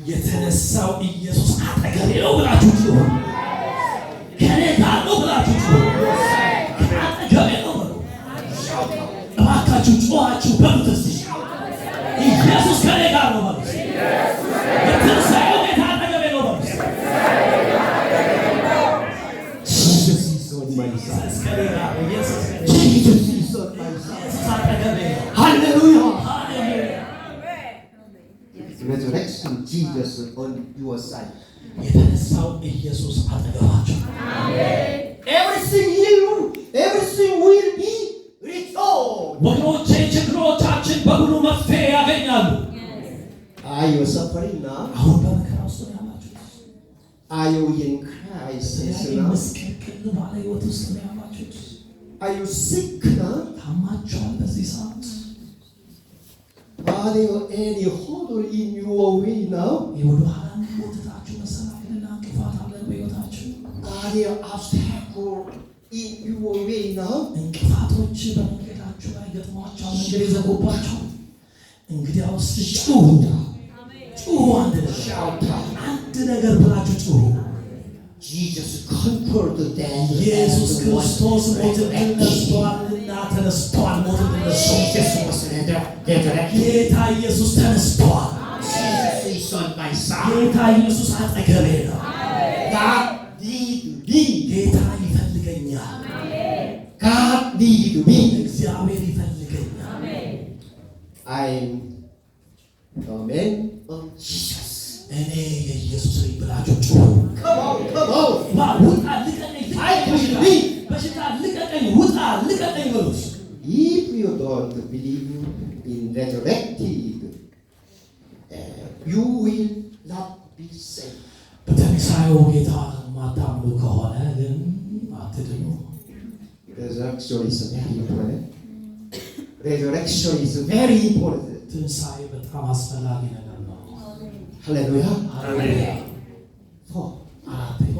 የተነሳው ኢየሱስ አጠገቤ ነው ብላችሁ ጩሁ። ከኔ ጋር ነው ብላችሁ ጩሁ። አጠገቤ ነው በሉ። እባካችሁ ጩኋችሁ በሉት እስቲ። ኢየሱስ ከኔ ጋር ነው በሉ። የትንሣኤው ጌታ አጠገቤ ነው በሉ። Jesus is on my side. ኢየሱስ ከኔ ጋር ነው። ኢየሱስ ከኔ ጋር ነው። Jesus is on my side. ኢየሱስ አጠገቤ ነው። Hallelujah. ሃሌሉያ Resurrection Jesus on your side. የተነሳው ኢየሱስ አጠገባችሁ። Everything will be restored. ወገኖቼ ችግሮቻችን በሙሉ መፍትሄ ያገኛሉ። Are you suffering now? አሁን በመከራ ውስጥ ነው ያላችሁት። Are you in crisis ስለዚህ now? ምስቅልቅል ባለ ህይወት ውስጥ ነው ያላችሁት። Are you sick now? ታማችኋል። በዚህ ሰዓት Are there any hurdle in your way now? የወደ ኋላ ሞትታችሁ መሰናክልና እንቅፋት አለ በህይወታችሁ። Are there obstacles in your way now? እንቅፋቶች በመንገዳችሁ ላይ ገጥሟቸዋል። መንገድ የዘጉባችሁ። እንግዲያውስ ጩሁ፣ ጩሁ። አንድ ነገር Shout out. አንድ ነገር ብላችሁ ጩሁ። Jesus conquered death. ኢየሱስ ክርስቶስ ሞትን ድል ነስቷልና ተነስቷል። ሞትን ድል ነስቷል። Jesus was resurrected. ጌታ ኢየሱስ ተነስቷል። Jesus is on my side. ጌታ ኢየሱስ አጠገቤ ነው። God need me. ጌታ ይፈልገኛል። God need me. እግዚአብሔር ይፈልገኛል። I'm a man of Jesus. እኔ የኢየሱስ ነኝ ብላችሁ ጩሁ። Come on, come on. ውጣ፣ ልቀቀኝ፣ በሽታ ልቀቀኝ፣ ውጣ፣ ልቀቀኝ በሉት። If you don't believe in resurrected, you will not be saved. በትንሣኤው ጌታ ማታምኑ ከሆነ ግን አትድኑ። Resurrection is very important. Resurrection is very important. ትንሣኤ በጣም አስፈላጊ ነገር ነው። Hallelujah. ሃሌሉያ። Four. አራተኛ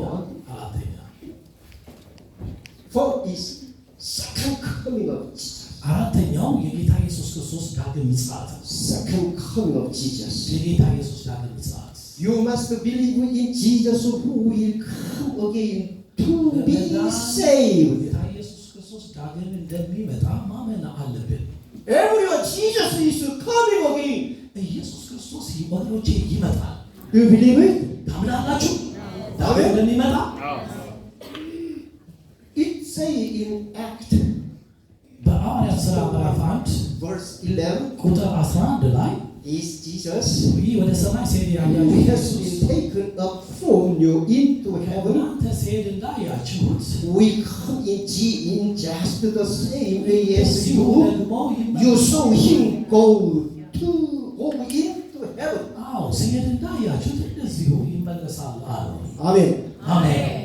Four is second coming of Jesus. አራተኛው የጌታ ኢየሱስ ክርስቶስ ዳግም ምጽአት ነው። Second coming of Jesus. የጌታ ኢየሱስ ዳግም ምጽአት You must believe in Jesus who will come again to be saved. ጌታ ኢየሱስ ክርስቶስ ዳግም እንደሚመጣ ማመን አለብን። Everyone, Jesus is coming again. ኢየሱስ ክርስቶስ ወገኖቼ ይመጣል። Do you believe it? ታምናላችሁ? ዳግም እንደሚመጣ It say in Act በሐዋርያት ሥራ ምዕራፍ 1 verse 11, ቁጥር 11 ላይ is Jesus ይህ ወደ ሰማይ ሲሄድ who ያያችሁት has been taken up from you into heaven. እናንተ ሲሄድ እንዳያችሁት We come in just the same way as እዚሁ you. ደግሞ You saw him go into heaven. አዎ ሲሄድ እንዳያችሁት እንደዚሁ ይመለሳል አሉ። Amen. አሜን።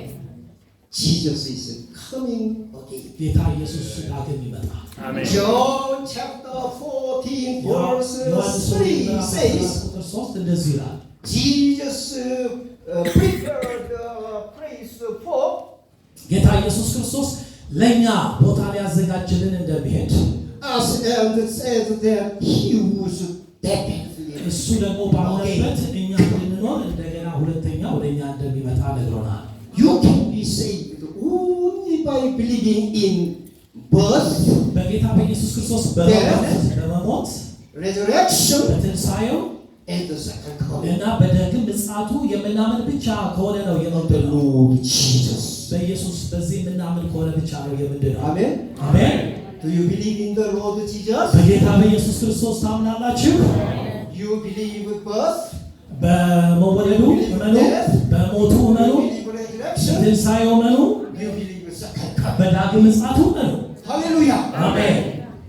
Jesus is coming again. ጌታ ኢየሱስ ዳግም ይመጣል። John chapter 14 verse ዮሐንስ 3 ምዕራፍ says, ቁጥር 3 እንደዚህ ይላል። Jesus prepared the place for ጌታ ኢየሱስ ክርስቶስ ለኛ ቦታ ሊያዘጋጅልን እንደሚሄድ us and said that he was dead. እሱ ደግሞ ባለበት እኛ እንድንኖር እንደገና ሁለተኛ ወደኛ እንደሚመጣ ነግሮናል። you can be saved only by believing in birth, በጌታ በኢየሱስ ክርስቶስ በመሞት resurrection, በትንሣኤው and the second coming. እና በዳግም ምጽአቱ የምናምን ብቻ ከሆነ ነው The የምንድነው። Lord Jesus. በኢየሱስ በዚህ የምናምን ከሆነ ብቻ ነው የምንድነው። Amen. አሜን። Do you believe in the Lord Jesus? በጌታ በኢየሱስ ክርስቶስ ታምናላችሁ? You believe in birth? በመወለዱ እመኑ፣ በሞቱ እመኑ፣ You believe in resurrection? በትንሣኤው እመኑ፣ You believe in second coming? በዳግም ምጽአቱ እመኑ። Hallelujah. አሜን።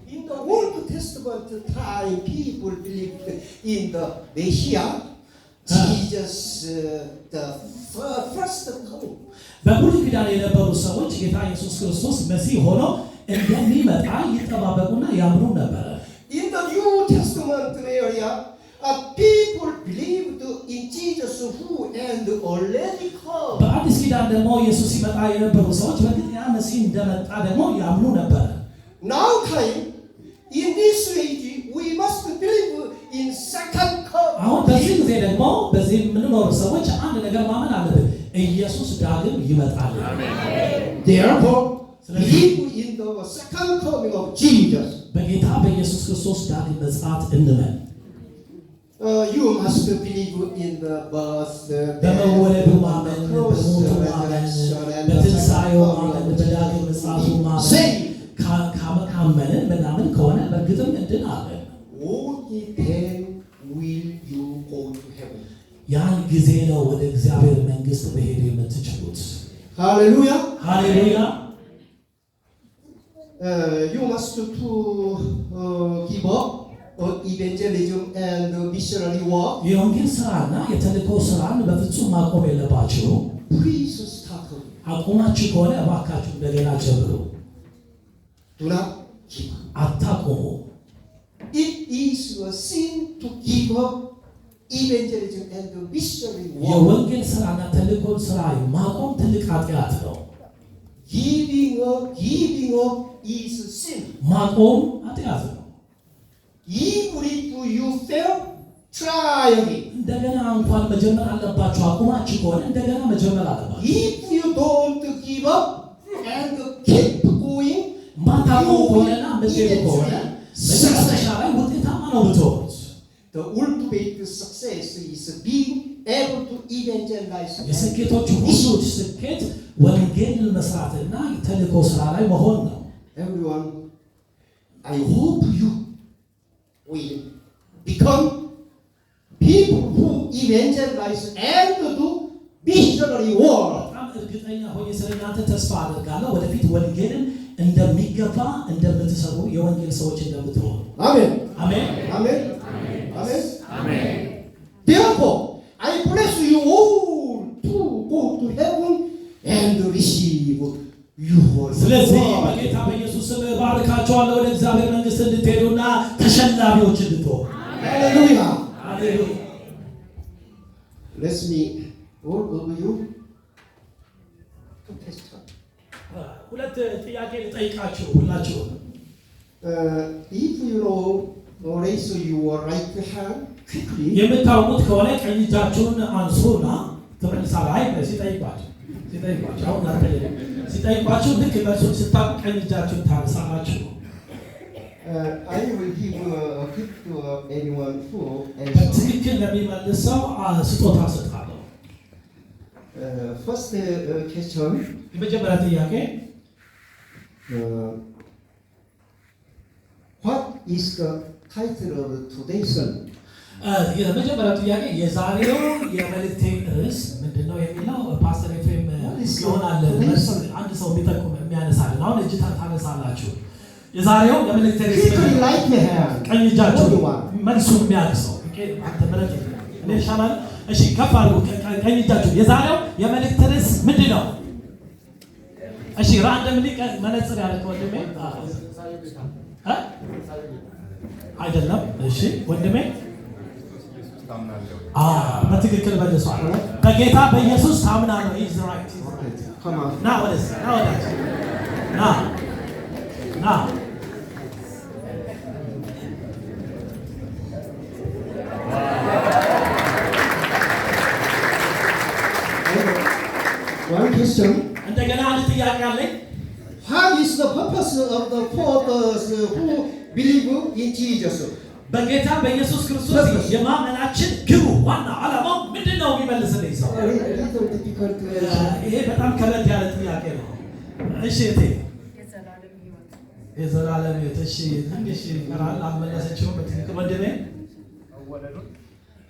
In the Old Testament time, people believed in the Messiah, Jesus, the first coming. በብሉይ ኪዳን የነበሩ ሰዎች ጌታ ኢየሱስ ክርስቶስ መሲህ ሆኖ እንደሚመጣ ይጠባበቁና ያምኑ ነበር። In the New Testament area, people believed in Jesus who and already come. በአዲስ ኪዳን ደግሞ ኢየሱስ ሲመጣ የነበሩ ሰዎች በግጥ ያ መሲህ እንደመጣ ደግሞ ያምኑ ነበር። Now time, in this age, we must believe in second አሁን በዚህ coming. ጊዜ ደግሞ በዚህ የምንኖር ሰዎች አንድ ነገር ማመን አለብን፣ ኢየሱስ ዳግም ይመጣል። Therefore, believe in the second coming of Jesus. በጌታ በኢየሱስ ክርስቶስ ዳግም ምጽአት እንመን። You must believe in the birth, the በመወለዱ ማመን፣ በሞቱ ማመን፣ በትንሣኤው ማመን፣ በዳግም ምጽአቱ ማመን ካመንን ምናምን ከሆነ በእርግጥም እንድናለን። Only then will you go to heaven. ያን ጊዜ ነው ወደ እግዚአብሔር መንግሥት መሄድ የምትችሉት። Hallelujah. ሃሌሉያ። You must give up evangelism and missionary work. የወንጌል ስራና የተልእኮ ስራን በፍጹም ማቆም የለባችሁ። Please start again. አቁማችሁ ከሆነ እባካችሁ እንደገና ጀምሩ። Do not give up. አታቁሙ። It is a sin to give up evangelism and missionary work. የወንጌል ስራና ተልእኮን ስራ ማቆም ትልቅ ኃጢአት ነው። Giving up is a sin. ማቆም ኃጢአት ነው። Even if you fail, try again. እንደገና እንኳን መጀመር አለባችሁ። አቁማችሁ ከሆነ እንደገና መጀመር አለባችሁ። If you don't give up and keep going, ማታቆሙ ከሆነና መዝገብ ከሆነ መጨረሻ ላይ ውጤታማ ነው የምትሆኑት። the ultimate success is being able to evangelize. የስኬቶች ሁሉ ስኬት ወንጌል መስራትና ተልእኮ ስራ ላይ መሆን ነው። Everyone, I hope you will become people who evangelize and do missionary work. በጣም እርግጠኛ ሆኜ ስለእናንተ ተስፋ አደርጋለሁ። ወደፊት ወንጌልን እንደሚገባ እንደምትሰሩ የወንጌል ሰዎች እንደምትሆኑ። Amen. አሜን Amen. Amen. Amen. Therefore, I bless you all to go to heaven and receive your ስለዚህ reward. በጌታ በኢየሱስ ስም ባርካቸዋለሁ ወደ እግዚአብሔር መንግሥት እንድትሄዱና ተሸላሚዎች እንድትሆኑ። Hallelujah. ሃሌሉያ። Let me all of you to question. ሁለት ጥያቄ ልጠይቃችሁ ሁላችሁ። If you know, raise your right hand quickly. የምታውቁት ከሆነ ቀኝ እጃችሁን አንሱና ተመልሳለሁ። አይ ሲጠይቋችሁ አሁን ሲጠይቋችሁ ልክ መልሱን ስታውቁ ቀኝ እጃችሁን ታነሳላችሁ። I will give a gift to anyone who answers. በትክክል ለሚመልስ ሰው ስጦታ እሰጣለሁ። First question. የመጀመሪያ ጥያቄ What is the title of today's sermon? የመጀመሪያው ጥያቄ የዛሬው የመልእክቴ ርዕስ ምንድነው የሚለው ፓስተር ኤፍሬም ይሆናል። አንድ ሰው የሚጠቁም የሚያነሳልን አሁን እጅ ታነሳላችሁ። የዛሬው የመልእክቴ ርዕስ Quickly light the hand. ቀኝ እጃችሁ መልሱን የሚያነሳው አንተ ምረጥ እኔ ይሻላል። እሺ ከፍ አድርጉ ቀኝ እጃችሁ። የዛሬው የመልእክቴ ርዕስ ምንድነው? እሺ ራንደም ሊቀ መነጽር ያለ ወንድሜ አይደለም። እሺ ወንድሜ በትክክል መልሷል። በጌታ በኢየሱስ ታምናለህ? ኢዝ ራይት። Come on. ና ወደዚህ ና ወደዚህ ና One question. እንደገና አንድ ጥያቄ አለኝ። What is the purpose of the fathers who believe in Jesus? በጌታ በኢየሱስ ክርስቶስ የማመናችን ግቡ ዋና ዓላማው ምንድነው? የሚመልስልኝ ሰው። Little difficult to answer. ይሄ በጣም ከበድ ያለ ጥያቄ ነው። እሺ እቴ የዘላለም ሕይወት። እሺ ትንሽ ይቀራል። አልመለሰችውም በትክክል ወንድሜ።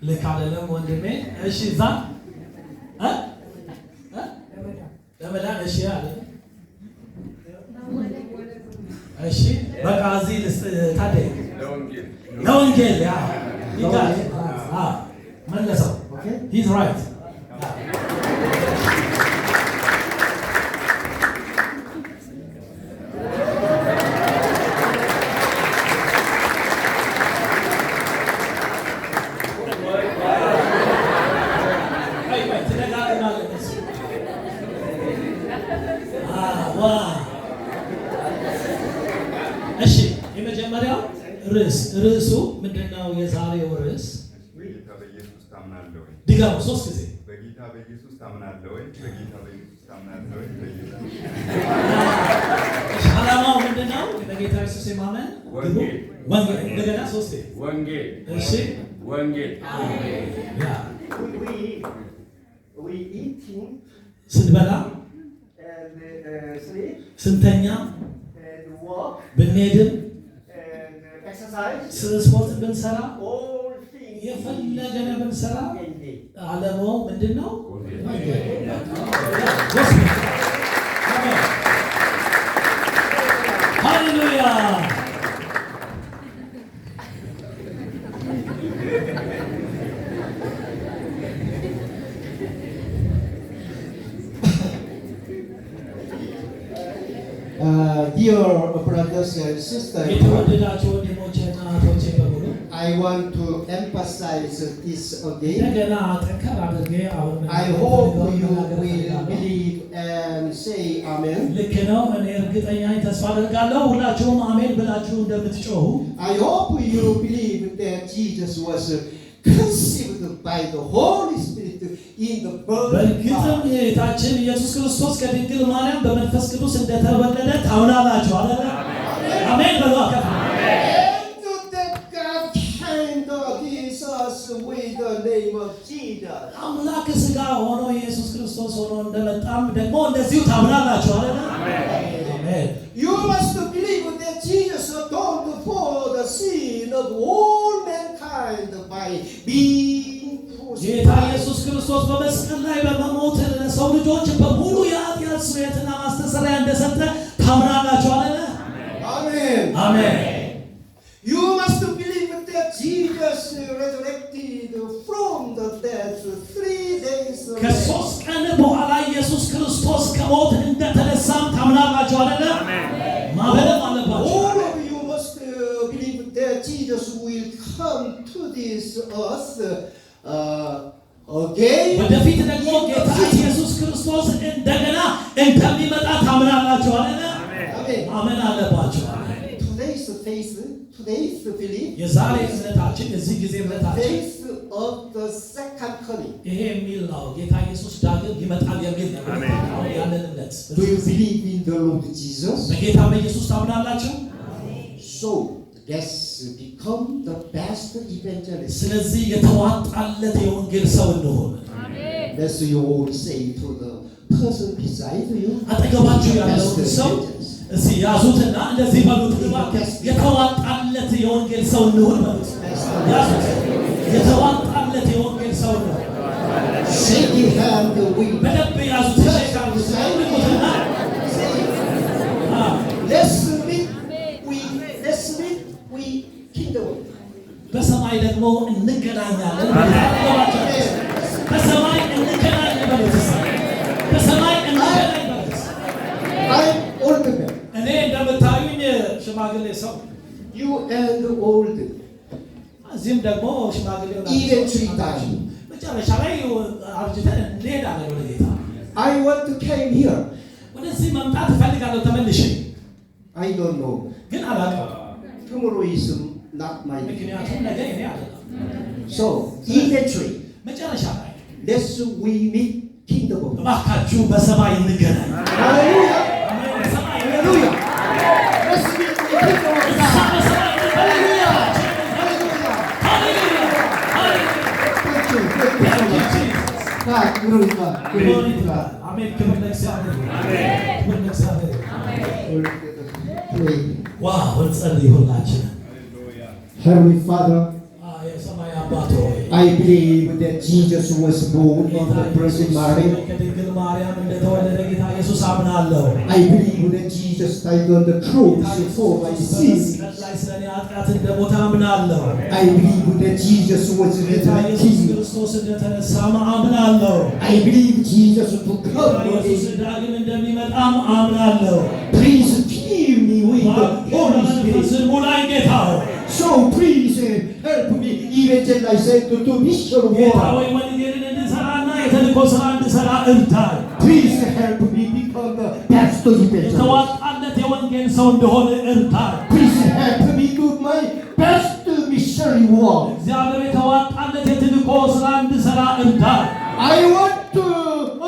ልክ አይደለም ወንድሜ። እሺ እዛ ለመዳን እሺ አለ። እሺ በቃ እዚህ ታዲያ ለወንጌል ያ ይጋር መለሰው። he's right. እሺ የመጀመሪያው ርዕሱ ምንድነው? የዛሬው ርዕስ በጌታ በኢየሱስ ታምናለህ ወይ? ድጋሙ 3 ጊዜ በጌታ በኢየሱስ ታምናለህ ወይ? በጌታ በኢየሱስ ታምናለህ ወይ? ዓላማው ምንድነው? በጌታ ኢየሱስ የማመን ወንጌል። እንደገና 3 ጊዜ ወንጌል። እሺ ወንጌል። ያ We eating ስንበላ and sleep ስንተኛ and walk ብንሄድም and exercise. ስፖርት ብንሰራ All things የፈለገነ ብንሰራ in me. ዓላማው ምንድነው? ሃሌሉያ። Dear brothers and sisters, የተወደዳችሁ ወንድሞቼና እህቶቼ በሙሉ I want to emphasize this again. እንደገና ጠንከር አድርጌ አሁን I hope you will believe and say amen. ልክ ነው። እኔ እርግጠኛ ነኝ፣ ተስፋ አደርጋለሁ ሁላችሁም አሜን ብላችሁ እንደምትጮሁ። I hope you believe that Jesus was conceived by the Holy Spirit in the birth. በእርግጥም ጌታችን ኢየሱስ ክርስቶስ ከድንግል ማርያም በመንፈስ ቅዱስ እንደተወለደ ታምናላችሁ አይደል? አሜን በሉ። And that God came to Jesus with the name of Jesus. አምላክ ሥጋ ሆኖ ኢየሱስ ክርስቶስ ሆኖ እንደመጣም ደግሞ እንደዚሁ ታምናላችሁ አይደል? አሜን። You must believe that Jesus atoned for the sin of all mankind by being ጌታ ኢየሱስ ክርስቶስ በመስቀል ላይ በመሞት ለሰው ልጆች በሙሉ የኃጢአት ስርየትና ማስተሰሪያ እንደሰጠ ታምናላችሁ አይደል? Amen. አሜን። You must believe that Jesus resurrected from the dead 3 days later. ከ3 ቀን በኋላ ኢየሱስ ክርስቶስ ከሞት እንደተነሳም ታምናላችሁ አይደል? ማመን አለባችሁ። All of you must believe that Jesus will come to this earth again. ወደፊት ደግሞ ጌታ ኢየሱስ ክርስቶስ እንደገና እንደሚመጣ ታምናላችሁ አይደል? Amen. ማመን አለባችሁ። Today's faith, today's belief, የዛሬ እምነታችን የዚህ ጊዜ እምነታችን faith of the second coming. ይሄ የሚል ነው። ጌታ ኢየሱስ ዳግም ይመጣል የሚል ነው። አሁን ያለን እምነት Do you believe in the Lord Jesus? በጌታ በኢየሱስ ታምናላችሁ? So let's become the best evangelist. ስለዚህ የተዋጣለት የወንጌል ሰው እንሆን። Let's you all say to the person beside you. አጠገባችሁ ያለውን ሰው እስኪ ያዙትና እንደዚህ በሉት፣ የተዋጣለት የወንጌል ሰው እንሆን በሉት። ያዙት፣ የተዋጣለት የወንጌል ሰው እንሆን። Shake your hand with. በደንብ ያዙት። Let's meet we kingdom. በሰማይ ደግሞ እንገናኛለን። በሰማይ እንገናኛለን በሉት። በሰማይ እንገናኛለን በሉት። I'm old man. እኔ እንደምታዩኝ ሽማግሌ ሰው፣ You and old. እዚህም ደግሞ ሽማግሌ Even 3 times. መጨረሻ ላይ አርጅተን እንሄዳለን ወደ ጌታ። I want to came here. ወደዚህ መምጣት እፈልጋለሁ ተመልሼ፣ I don't know. ግን አላውቅም። Tomorrow is not my day. ምክንያቱም ነገ እኔ አይደለም። So eventually, መጨረሻ ላይ let's we meet kingdom of God. እባካችሁ በሰማይ እንገናኝ። Hallelujah. አሜን። በሰማይ Hallelujah. Let's meet in the kingdom of እዛ God. በሰማይ Hallelujah. Hallelujah. Hallelujah. Hallelujah. Thank you. Thank you so Thank you, much. Jesus. God, glory to God. Glory Glory to to God. God. አሜን። ክብር ለእግዚአብሔር ይሁን። ክብር ለእግዚአብሔር ይሁን። Glory to God. Pray. ዋው እንጸልይ ሁላችንም። Heavenly Father, የሰማይ አባት ሆይ I believe that Jesus was born of the Virgin Mary. ከድንግል ማርያም እንደተወለደ ጌታ ኢየሱስ አምናለሁ። I believe that Jesus died on the cross for my sins. በመስቀል ላይ ስለኔ ኃጢአት እንደሞተ አምናለሁ። I believe that Jesus was ጌታ ኢየሱስ resurrected. ክርስቶስ እንደተነሳም አምናለሁ። I believe Jesus to ጌታ come ኢየሱስ again. ዳግም እንደሚመጣም አምናለሁ። Please fill me with the Holy መንፈስ Spirit. ሙላኝ ጌታ ሆይ። So please help me evangelize to mission ጌታ work. ሆይ ወንጌልን እንድሰራና የተልእኮ ስራ እንድሰራ እርዳኝ። Please help me become the pastor evangelist. የተዋጣለት የወንጌል ሰው እንደሆነ እርዳኝ። Please help me do my best missionary work. እግዚአብሔር የተዋጣለት የትልእኮ ስራ እንድሰራ እርዳኝ። I want to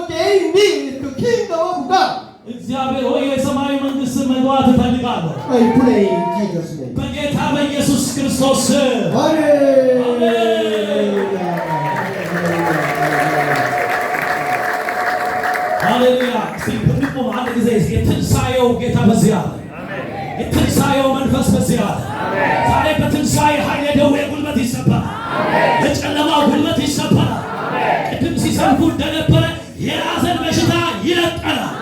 again meet the kingdom of God. እግዚአብሔር ሆይ የሰማያዊ መንግስት መግባት እፈልጋለሁ። I pray in Jesus' name. በጌታ በኢየሱስ ክርስቶስ ስም Hallelujah. ሃሌሉያ። እስቲ ብንቆም አንድ ጊዜ የትንሣኤው ጌታ በዚህ አለ። የትንሣኤው መንፈስ በዚህ አለ። ዛሬ በትንሣኤ ኃይል የደዌ ጉልበት ይሰበራል። የጨለማ ጉልበት ይሰበራል። ቅድም ሲሰብኩ እንደነበረ የያዘን በሽታ ይለቀናል።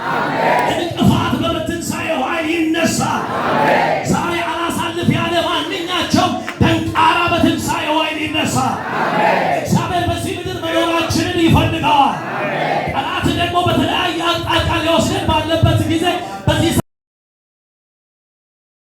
እንቅፋት በትንሣኤው ኃይል ይነሳል። ዛሬ አላሳልፍ ያለ ማንኛቸው ደንቃራ በትንሣኤው ኃይል ይነሳል። እግዚአብሔር በዚህ ምድር መኖራችንን ይፈልገዋል። ጠላት ደግሞ በተለያየ አቅጣጫ ሊወስደን ባለበት ጊዜ በዚህ